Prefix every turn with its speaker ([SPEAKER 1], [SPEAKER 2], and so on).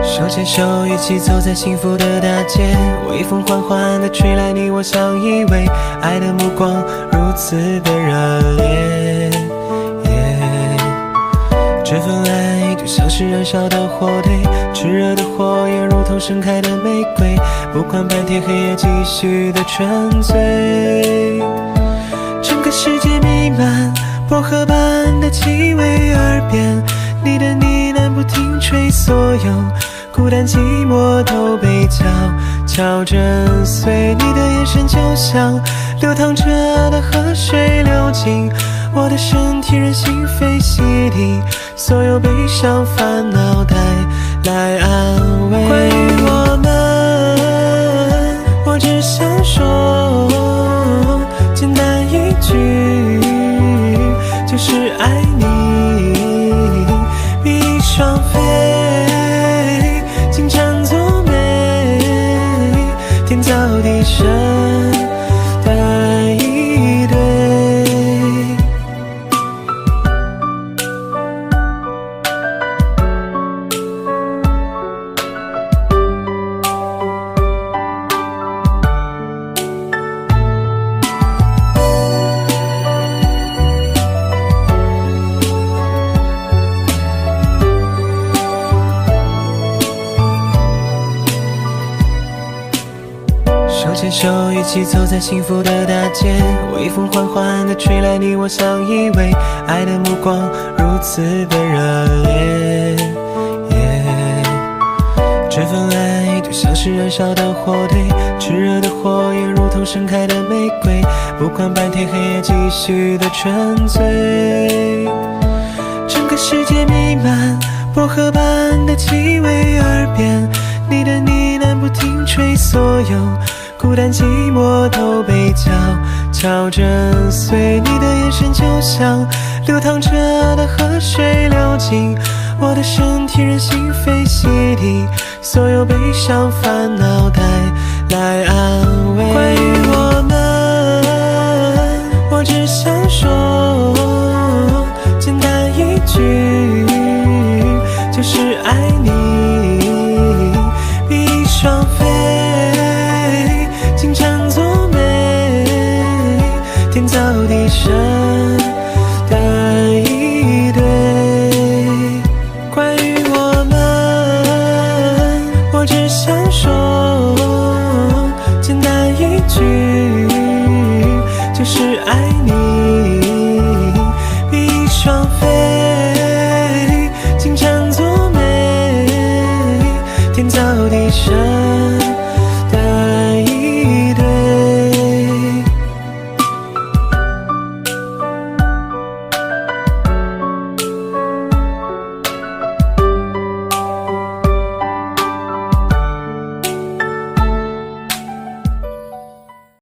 [SPEAKER 1] 手牵手一起走在幸福的大街，微风缓缓地吹来，你我相依偎，爱的目光如此的热烈。这份爱就像是燃烧的火堆，炽热的火焰如同盛开的玫瑰，不管白天黑夜继续的沉醉。整个世界弥漫薄荷般的气味，耳边你的呢喃不停吹，所有孤单寂寞都被悄悄震碎。你的眼神就像流淌着的河水，流进我的身体，任心扉洗涤所有悲伤烦恼，带来安慰。关于我们，我只想说简单一句，就是爱你。比翼双飞，金蝉作美，天造地设的一对。手牵手一起走在幸福的大街，微风缓缓地吹来，你我相依偎，爱的目光如此的热烈。这份爱就像是燃烧的火堆，炽热的火焰如同盛开的玫瑰，不管白天黑夜继续的沉醉。整个世界弥漫薄荷般的气味，耳边你的呢喃不停吹，所有孤单寂寞都被悄悄震碎。你的眼神就像流淌着的河水，流进我的身体，任心扉洗涤所有悲伤烦恼，带来安慰。